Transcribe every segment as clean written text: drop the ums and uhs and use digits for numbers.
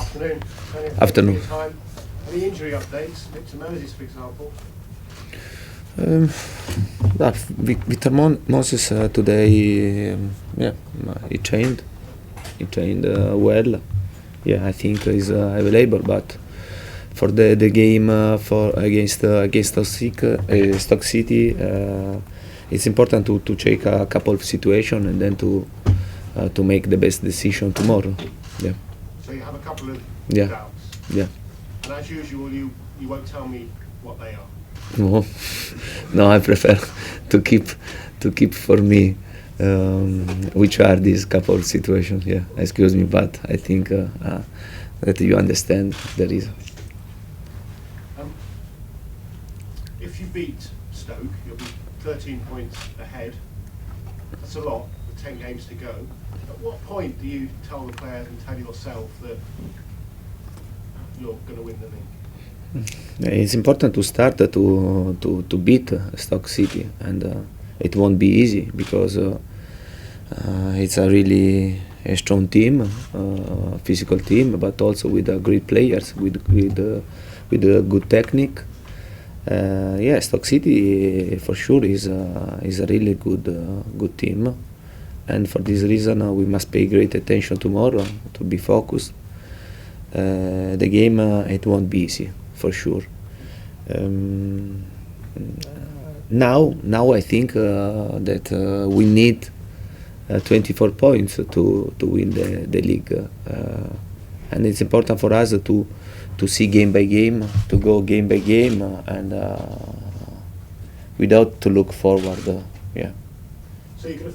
Afternoon. Afternoon. Time. Any injury updates? Victor Moses, for example. Victor Moses today, he trained. He trained well. Yeah, I think he's available. But for the game for against Stoke City, it's important to check a couple of situations and then to make the best decision tomorrow. Yeah. So you have a couple of Yeah. doubts. Yeah. And as usual, you won't tell me what they are. No, no, I prefer to keep for me which are these couple of situations. Yeah, excuse me, but I think that you understand the reason. If you beat Stoke, you'll be 13 points ahead. That's a lot, with 10 games to go. At what point do you tell the players and tell yourself that you're going to win the league? It's important to start to beat Stoke City, and it won't be easy because it's a really a strong team, physical team, but also with great players, with good technique. Stoke City for sure is a really good team, and for this reason we must pay great attention tomorrow to be focused. The game it won't be easy for sure. Now I think that we need 24 points to win the league, and it's important for us to see game by game, to go game by game, and without to look forward. Yeah. So you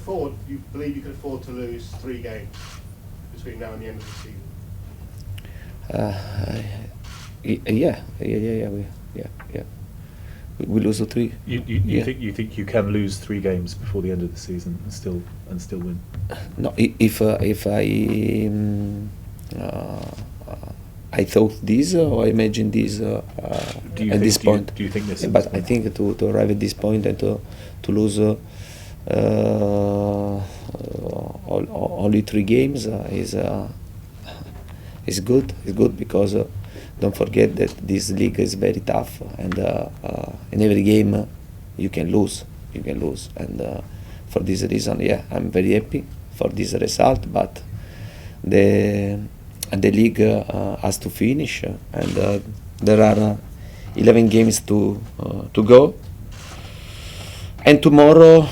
believe you can afford to lose 3 games between now and the end of the season? Yeah. We lose the 3. You think you can lose 3 games before the end of the season and still win? No, if I thought this or I imagined this at this point. Do you think this? But I think to arrive at this point and to lose only 3 games is good. It's good because don't forget that this league is very tough, and in every game you can lose, and for this reason, I'm very happy for this result. But the league has to finish, and there are 11 games to go. And tomorrow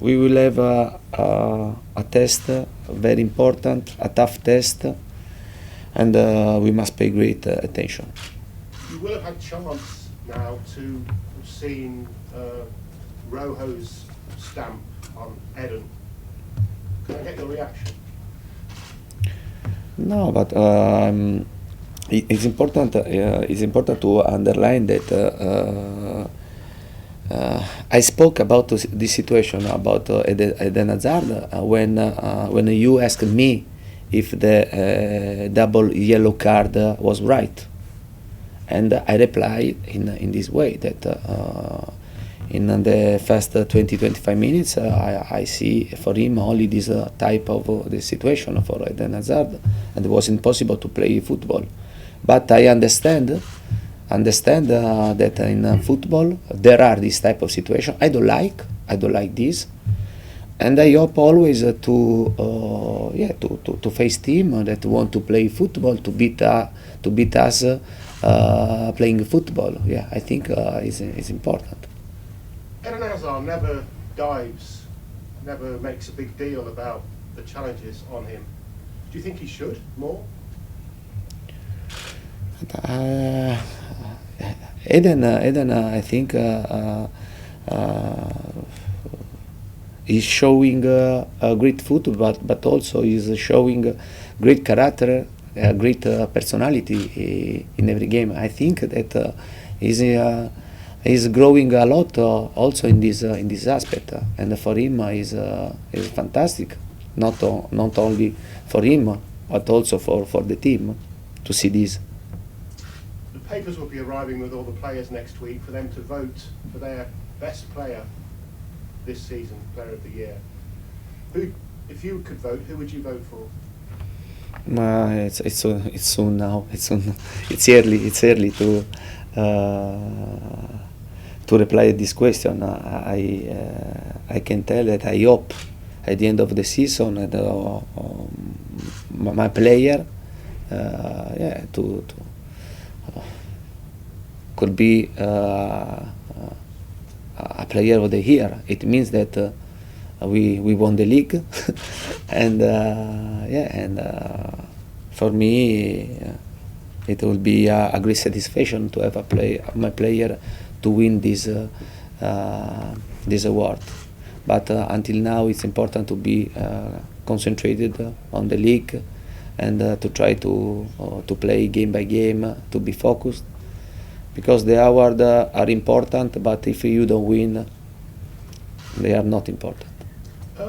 we will have a test, very important, a tough test, and we must pay great attention. You will have had chance now to have seen Rojo's stamp on Eden. Can I get your reaction? No, but it's important. It's important to underline that I spoke about this situation about Eden Hazard when you asked me if the double yellow card was right, and I replied in this way that in the first 20-25 minutes I see for him only this type of the situation for Eden Hazard, and it was impossible to play football. But I understand that in football there are this type of situation. I don't like this, and I hope always to face team that want to play football, to beat us playing football. Yeah, I think it's important. Eden Hazard never dives, never makes a big deal about the challenges on him. Do you think he should more? Eden, I think is showing a great football, but also is showing great character, great personality in every game. I think that is growing a lot also in this aspect, and for him is fantastic. Not only for him, but also for the team to see this. The papers will be arriving with all the players next week for them to vote for their best player this season, player of the year. If you could vote, who would you vote for? It's soon now. It's soon. It's early. It's early to reply this question. I can tell that I hope at the end of the season that my player to could be a player of the year. It means that we won the league, and for me it will be a great satisfaction to have my player to win this award. But until now, it's important to be concentrated on the league and to try to play game by game, to be focused, because the awards are important, but if you don't win, they are not important. I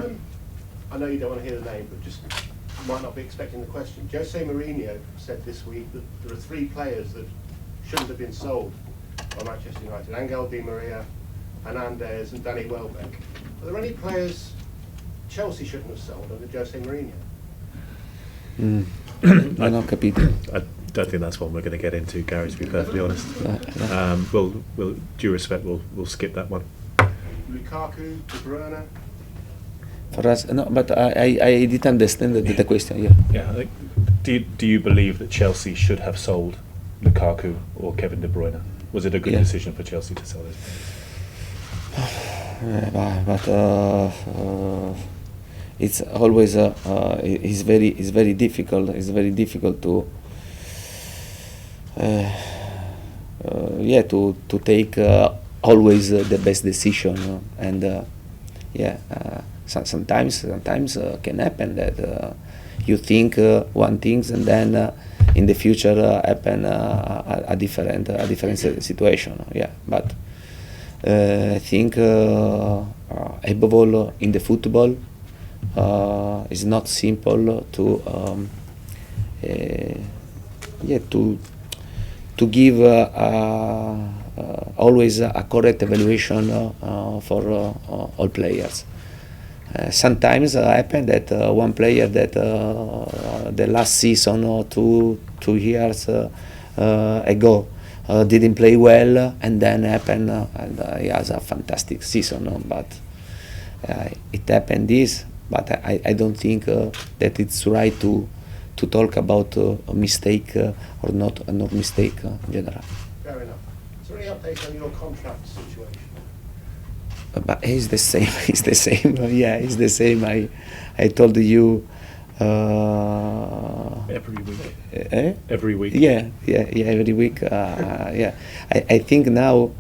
know you don't want to hear the name, but just you might not be expecting the question. Jose Mourinho said this week that there are 3 players that shouldn't have been sold by Manchester United: Angel Di Maria, Hernandez and Danny Welbeck. Are there any players Chelsea shouldn't have sold under Jose Mourinho? Non ho capito. I don't think that's one we're going to get into, Gary, to be perfectly honest. We'll due respect, we'll skip that one. Lukaku, De Bruyne. For us, no, but I didn't understand the question. Yeah. Yeah, I think, do you believe that Chelsea should have sold Lukaku or Kevin De Bruyne? Was it a good decision for Chelsea to sell those players? But it's always it's very difficult. It's very difficult to to take always the best decision, and sometimes can happen that you think one thing and then in the future happen a different situation. Yeah, but I think above all in the football it's not simple to give always a correct evaluation for all players. Sometimes happen that one player that the last season or two years ago didn't play well, and then happen and he has a fantastic season. But it happened this. But I don't think that it's right to talk about a mistake or not mistake in general. Fair enough. Is there any update on your contract situation? But it's the same. It's the same. Yeah, it's the same. I told you. Every week. Every week. Yeah. Every week. Yeah. I think now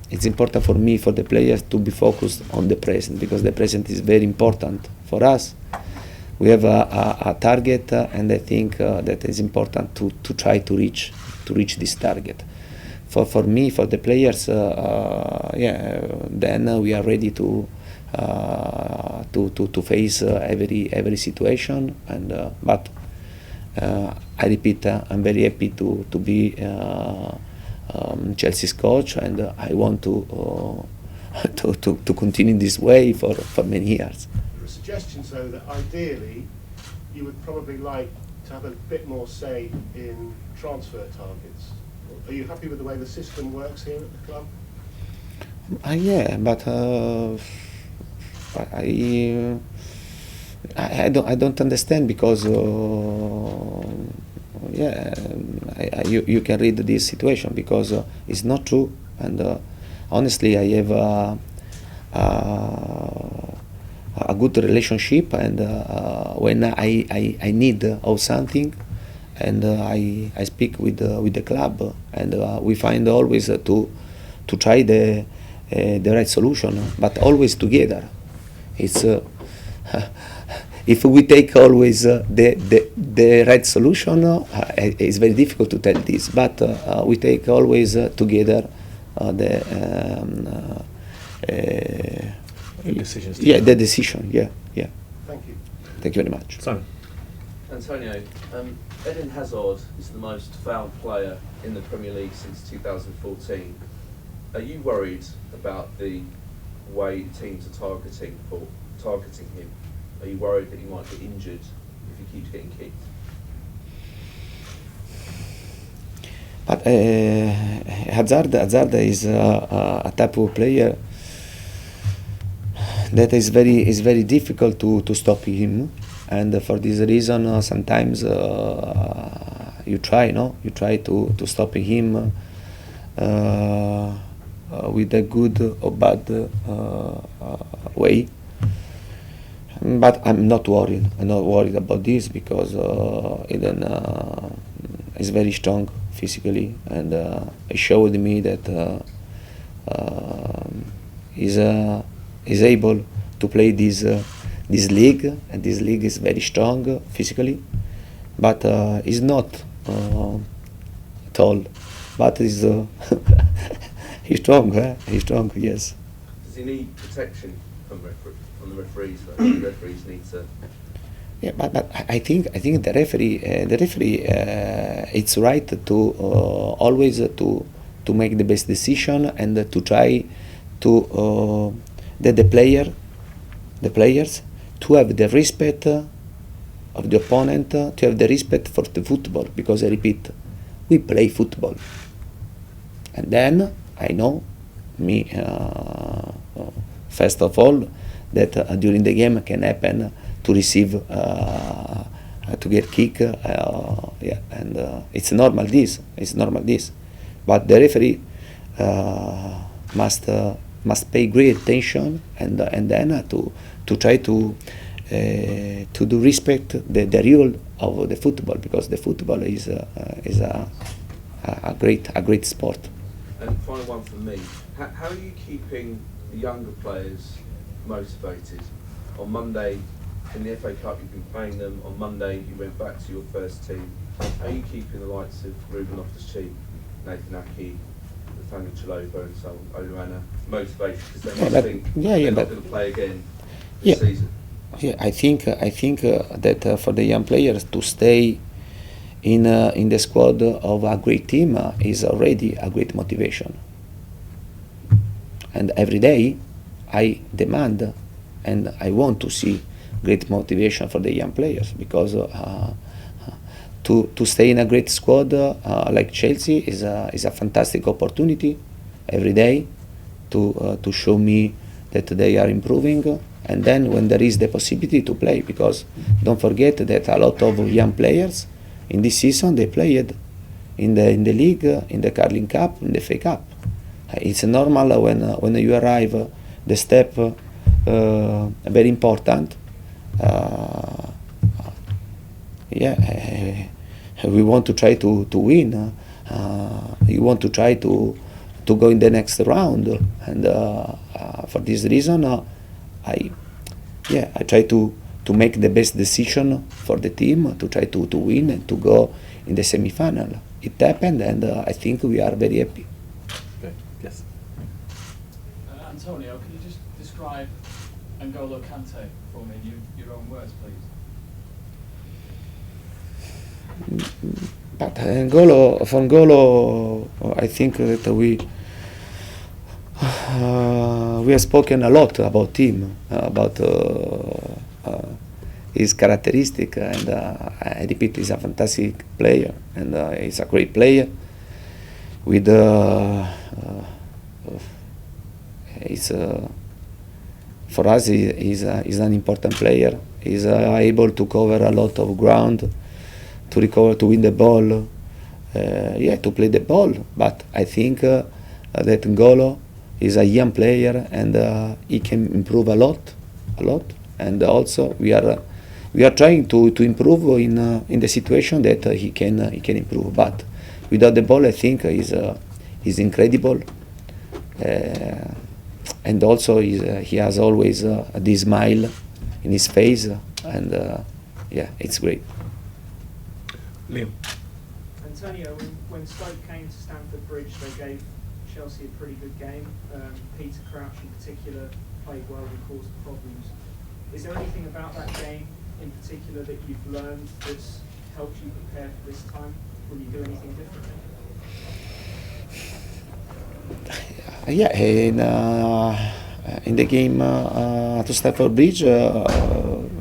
it's important for me, for the players, to be focused on the present, because the present is very important for us. We have a target, and I think that it's important to try to reach this target. For me, for the players, then we are ready to face every situation. And but I repeat, I'm very happy to be Chelsea's coach, and I want to continue this way for many years. There are suggestions, though, that ideally you would probably like to have a bit more say in transfer targets. Are you happy with the way the system works here at the club? Yeah, but I don't understand, because you can read this situation, because it's not true, and honestly I have a good relationship, and when I need of something, and I speak with the club, and we find always to try the right solution, but always together. It's if we take always the right solution, it's very difficult to tell this, but we take always together the decisions. Yeah, the decision. Yeah. Thank you. Thank you very much. Simon. Antonio, Eden Hazard is the most fouled player in the Premier League since 2014. Are you worried about the way teams are targeting him? Are you worried that he might get injured if if he keeps getting kicked? But Hazard is a type of player that is very difficult to stop him, and for this reason sometimes you try to stop him with a good or bad way. But I'm not worried. I'm not worried about this because Eden is very strong physically, and he showed me that is able to play this league, and this league is very strong physically, but is not tall, but is he's strong. He's strong. Yes. Does he need protection from the referees? Like, the referees need to. Yeah, but I think the referee it's right to always to make the best decision, and to try to that the players to have the respect of the opponent, to have the respect for the football, because I repeat, we play football, and then I know me first of all that during the game can happen to receive to get kick, and it's normal this, but the referee must pay great attention, and then to try to do respect the rule of the football, because the football is a great sport. And final one from me: how are you keeping the younger players motivated? On Monday in the FA Cup, you've been playing them. On Monday, you went back to your first team. How are you keeping the likes of Ruben Loftus-Cheek, Nathan Aki, Nathaniel Chaloba, and so on, Oluana motivated, because they must think they're not going to play again this season? Yeah, I think that for the young players to stay in the squad of a great team is already a great motivation. And every day, I demand and I want to see great motivation for the young players, because to stay in a great squad like Chelsea is a fantastic opportunity every day to show me that they are improving, and then when there is the possibility to play, because don't forget that a lot of young players in this season they played in the league, in the Carling Cup, in the FA Cup. It's normal when you arrive the step very important. We want to try to win. You want to try to go in the next round, and for this reason, I try to make the best decision for the team, to try to win and to go in the semi-final. It happened, and I think we are very happy. Okay. Yes. Antonio, can you just describe N'Golo Kante for me in your own words, please? But N'Golo, I think that we have spoken a lot about him, about his characteristic, and I repeat, he's a fantastic player, and he's a great player. With for us, he's an important player. He's able to cover a lot of ground, to recover, to win the ball, to play the ball. But I think that N'Golo is a young player, and he can improve a lot. And also we are trying to improve in the situation that he can improve. But without the ball, I think he's incredible. And also he has always this smile in his face, and it's great. Liam. Antonio, when Stoke came to Stamford Bridge, they gave Chelsea a pretty good game. Peter Crouch in particular played well and caused problems. Is there anything about that game in particular that you've learned that's helped you prepare for this time? Will you do anything differently? In the game to Stamford Bridge,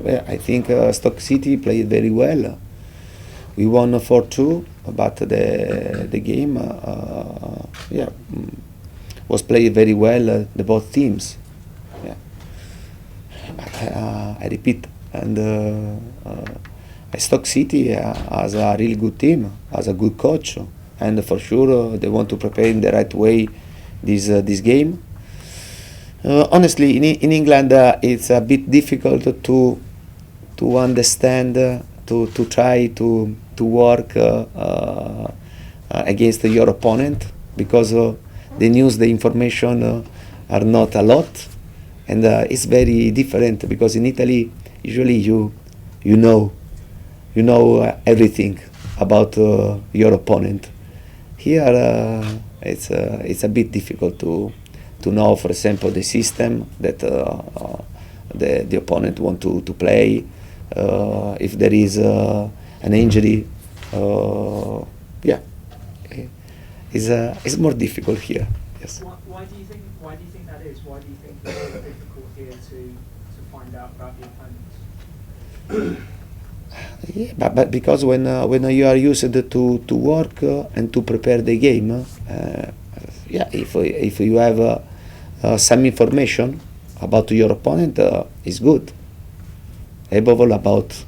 I think Stoke City played very well. We won 4-2, but the game was played very well, the both teams. Yeah. I repeat, and Stoke City has a really good team, has a good coach, and for sure they want to prepare in the right way this game. Honestly, in England, it's a bit difficult to understand, to try to work against your opponent, because the news, the information are not a lot, and it's very different, because in Italy usually you know everything about your opponent. Here it's a bit difficult to know, for example, the system that the opponent want to play, if there is an injury. It's more difficult here. Yes. Why do you think that is? Why do you think it's so difficult here to find out about the opponents? Yeah, but because when you are used to work and to prepare the game, if you have some information about your opponent, is good. Above all, about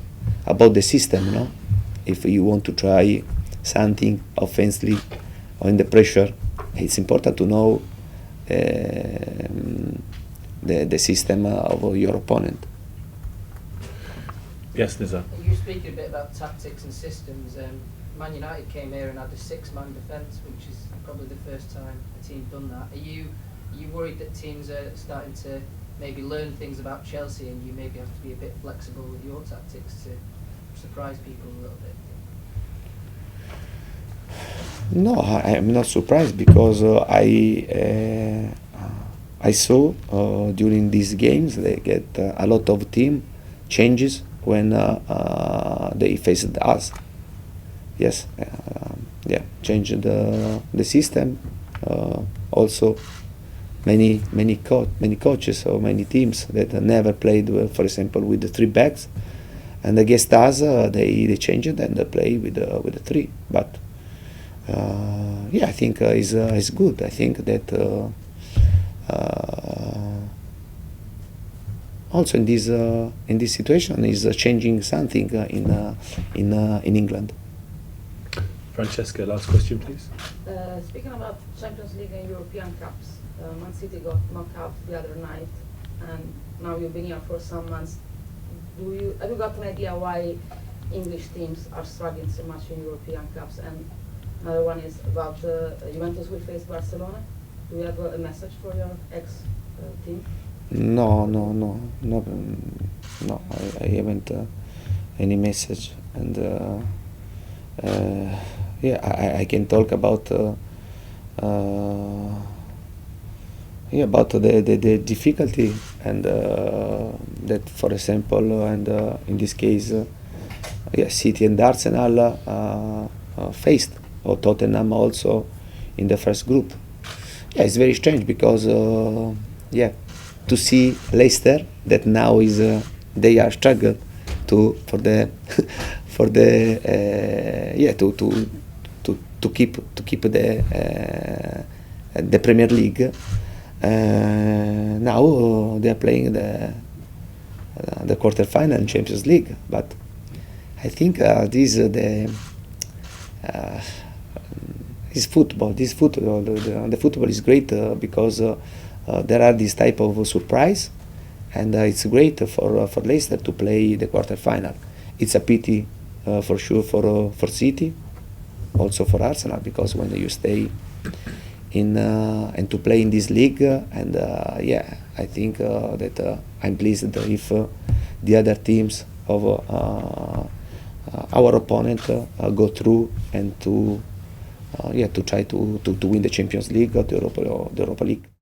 the system, no? If you want to try something offensively or in the pressure, it's important to know the system of your opponent. Yes, Nizar. You speak a bit about tactics and systems. Man United came here and had a 6-man defence, which is probably the first time a team done that. Are you worried that teams are starting to maybe learn things about Chelsea, and you maybe have to be a bit flexible with your tactics to surprise people a little bit? No, I'm not surprised, because I saw during these games they get a lot of team changes when they faced us. Yes, changed the system. Also, many coaches or many teams that never played, for example, with the 3 backs, and against us they changed and they play with the 3. But I think is good. I think that also in this situation is changing something in England. Francesca, last question, please. Speaking about Champions League and European Cups, Man City got knocked out the other night, and now you've been here for some months. Have you got an idea why English teams are struggling so much in European Cups? And another one is about Juventus will face Barcelona. Do you have a message for your ex-team? No. I haven't any message, and I can talk about about the difficulty, and that, for example, and in this case, City and Arsenal faced, or Tottenham also in the first group. Yeah, it's very strange, because to see Leicester that now is they are struggling to keep the Premier League. Now they are playing the quarterfinal in Champions League, but I think this is football. The football is great because there are this type of surprise, and it's great for Leicester to play the quarterfinal. It's a pity for sure for City, also for Arsenal, because when you stay in and to play in this league, and I think that I'm pleased if the other teams of our opponent go through and to try to win the Champions League or the Europa League.